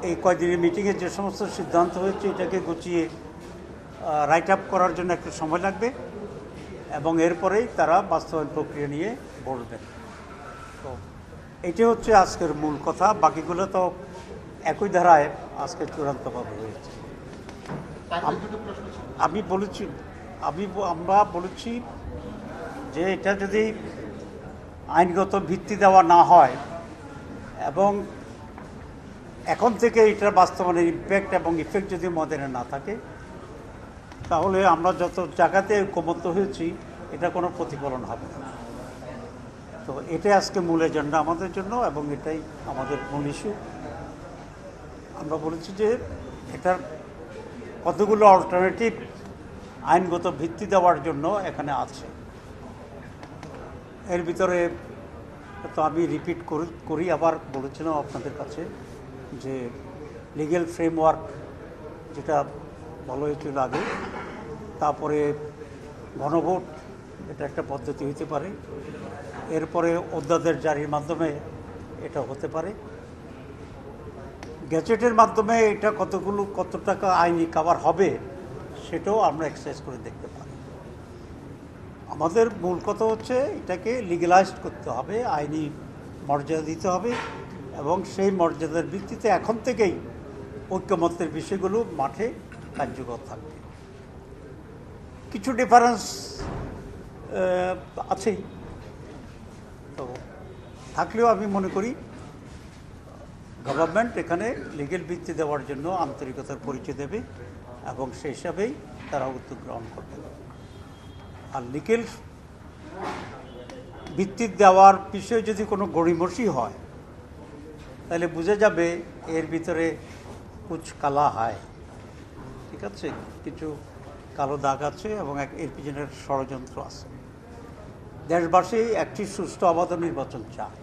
এই কয়দিনের মিটিংয়ে যে সমস্ত সিদ্ধান্ত হয়েছে এটাকে গুছিয়ে রাইট আপ করার জন্য একটু সময় লাগবে এবং এরপরেই তারা বাস্তবায়ন প্রক্রিয়া নিয়ে বসবেন। তো এটি হচ্ছে আজকের মূল কথা, বাকিগুলো তো একই ধারায় আজকে চূড়ান্তভাবে হয়েছে। আমরা বলেছি যে এটা যদি আইনগত ভিত্তি দেওয়া না হয় এবং এখন থেকে এটার বাস্তবায়নের ইম্প্যাক্ট এবং ইফেক্ট যদি মধ্যে না থাকে, তাহলে আমরা যত জায়গাতে ঐক্যবদ্ধ হয়েছি এটা কোনো প্রতিফলন হবে না। তো এটাই আজকে মূল এজেন্ডা আমাদের জন্য এবং এটাই আমাদের মূল ইস্যু। আমরা বলেছি যে এটার কতগুলো অল্টারনেটিভ আইনগত ভিত্তি দেওয়ার জন্য এখানে আছে। এর ভিতরে তো আমি রিপিট করি আবার বলেছিলাম আপনাদের কাছে যে লিগ্যাল ফ্রেমওয়ার্ক যেটা বলা হয়েছিল আগে, তারপরে গণভোট, এটা একটা পদ্ধতি হতে পারে। এরপরে অধ্যাদেশ জারির মাধ্যমে এটা হতে পারে। গ্যাজেটের মাধ্যমে এটা কত টাকা আইনি কাভার হবে সেটাও আমরা এক্সারসাইজ করে দেখতে পারি। আমাদের মূল কথা হচ্ছে এটাকে লিগ্যালাইজড করতে হবে, আইনি মর্যাদা দিতে হবে এবং সেই মর্যাদার ভিত্তিতে এখন থেকেই ঐক্যমত্যের বিষয়গুলো মাঠে কার্যকর থাকবে। কিছু ডিফারেন্স আছেই, তো থাকলেও আমি মনে করি গভর্নমেন্ট এখানে লিগ্যাল ভিত্তি দেওয়ার জন্য আন্তরিকতার পরিচয় দেবে এবং সেই হিসাবেই তারা উদ্যোগ গ্রহণ করবে। আর লিগ্যাল ভিত্তি দেওয়ার বিষয়ে যদি কোনো গড়িমসি হয় তাহলে বুঝে যাবে এর ভিতরে কুছ কালা হয়, ঠিক আছে, কিছু কালো দাগ আছে এবং এর পিছনের ষড়যন্ত্র আছে। দেশবাসী একটি সুষ্ঠু অবাধ নির্বাচন চায়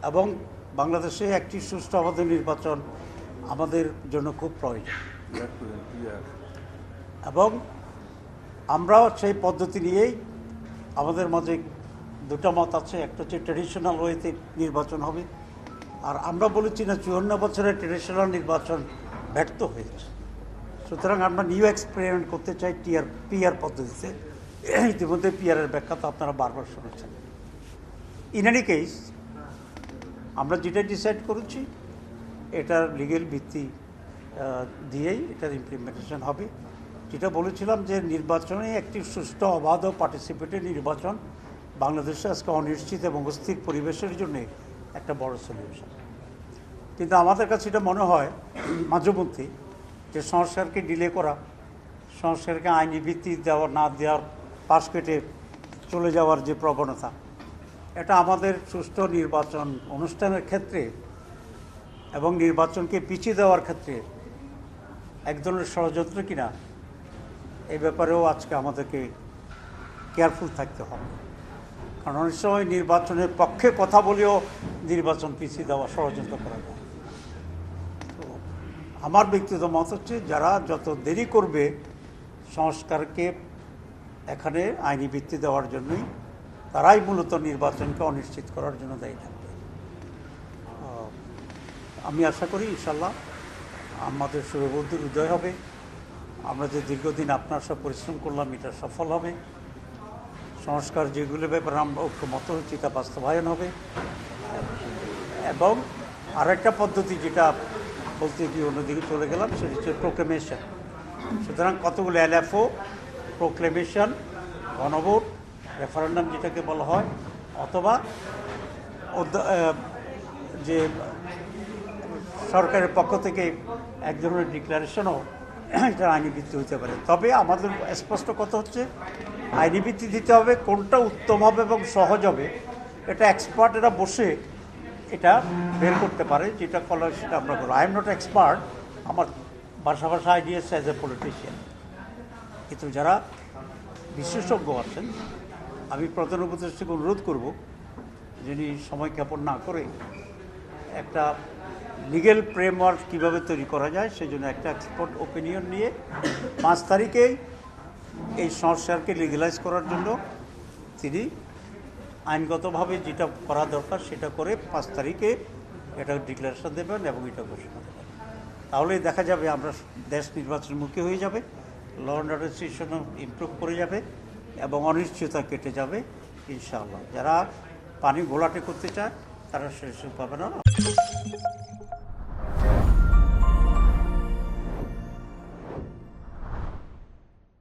এবং বাংলাদেশে একটি সুষ্ঠু অবাধ নির্বাচন আমাদের জন্য খুব প্রয়োজন এবং আমরাও সেই পদ্ধতি নিয়েই, আমাদের মাঝে দুটো মত আছে। একটা হচ্ছে ট্র্যাডিশনাল ওয়েতে নির্বাচন হবে, আর আমরা বলেছি না 54 বছরের ট্র্যাডিশনাল নির্বাচন ব্যর্থ হয়েছে, সুতরাং আমরা নিউ এক্সপেরিমেন্ট করতে চাই পিআর পদ্ধতিতে। ইতিমধ্যে পিআরের ব্যাখ্যা তো আপনারা বারবার শুনেছেন। ইন এনি কেস আমরা যেটা ডিসাইড করেছি এটার লিগেল ভিত্তি দিয়েই এটার ইমপ্লিমেন্টেশন হবে। যেটা বলেছিলাম যে নির্বাচনে একটি সুষ্ঠু অবাধ ও পার্টিসিপেটেড নির্বাচন বাংলাদেশে আজকে অনিশ্চিত এবং অস্থির পরিবেশের জন্য একটা বড় সলিউশন। কিন্তু আমাদের কাছে এটা মনে হয় মাঝে মধ্যে যে সংস্কারকে ডিলে করা, সংস্কারকে আইনি ভিত্তি দেওয়া না দেওয়ার পাশ কেটে চলে যাওয়ার যে প্রবণতা, এটা আমাদের সুষ্ঠু নির্বাচন অনুষ্ঠানের ক্ষেত্রে এবং নির্বাচনকে পিছিয়ে দেওয়ার ক্ষেত্রে এক ধরনের ষড়যন্ত্র কিনা, এই ব্যাপারেও আজকে আমাদেরকে কেয়ারফুল থাকতে হবে। কারণ অনেক সময় নির্বাচনের পক্ষে কথা বলেও নির্বাচন পিছিয়ে দেওয়া, ষড়যন্ত্র করা যায়। তো আমার ব্যক্তিগত মত হচ্ছে যারা যত দেরি করবে সংস্কারকে এখানে আইনি ভিত্তি দেওয়ার জন্যই, তারাই মূলত নির্বাচনকে অনিশ্চিত করার জন্য দায়ী থাকবে। আমি আশা করি ইনশাল্লাহ আমাদের শুভবুদ্ধির উদয় হবে। আমরা যে দীর্ঘদিন আপনার সব পরিশ্রম করলাম এটা সফল হবে। সংস্কার যেগুলো ব্যাপারে আমরা ঐক্যমত হচ্ছি তা বাস্তবায়ন হবে। এবং আরেকটা পদ্ধতি যেটা বলতে গিয়ে অন্যদিকে চলে গেলাম সেটা হচ্ছে প্রোক্লেমেশন। সুতরাং কতগুলো এলএফও, প্রোক্লেমেশন, গণভোট, রেফারেন্ডাম যেটাকে বলা হয়, অথবা যে সরকারের পক্ষ থেকে এক ধরনের ডিক্লারেশনও এটা আইনি ভিত্তি হতে পারে। তবে আমাদের স্পষ্ট কথা হচ্ছে আইনি ভিত্তি দিতে হবে, কোনটা উত্তম হবে এবং সহজ হবে এটা এক্সপার্টেরা বসে এটা বের করতে পারে, যেটা করা সেটা আমরা করবো। আই এম নট এক্সপার্ট, আমার ভাষা আইডিয়াস অ্যাজ এ পলিটিশিয়ান, কিন্তু যারা বিশেষজ্ঞ আছেন আমি প্রধান উপদেষ্টাকে অনুরোধ করব যিনি সময় ক্ষেপণ না করে একটা লিগ্যাল ফ্রেমওয়ার্ক কীভাবে তৈরি করা যায় সেই জন্য একটা এক্সপার্ট ওপিনিয়ন নিয়ে 5 তারিখেই এই সংস্কারকে লিগ্যালাইজ করার জন্য তিনি আইনগতভাবে যেটা করা দরকার সেটা করে 5 তারিখে এটা ডিক্লারেশন দেবেন এবং এটা ঘোষণা দেবেন। তাহলেই দেখা যাবে আমরা দেশ নির্বাচনমুখী হয়ে যাবে, law and order situation improve করে যাবে এবং অনিশ্চয়তা কেটে যাবে ইনশাআল্লাহ। যারা পানি ঘোলাটে করতে চায় তারা সে পাবে না।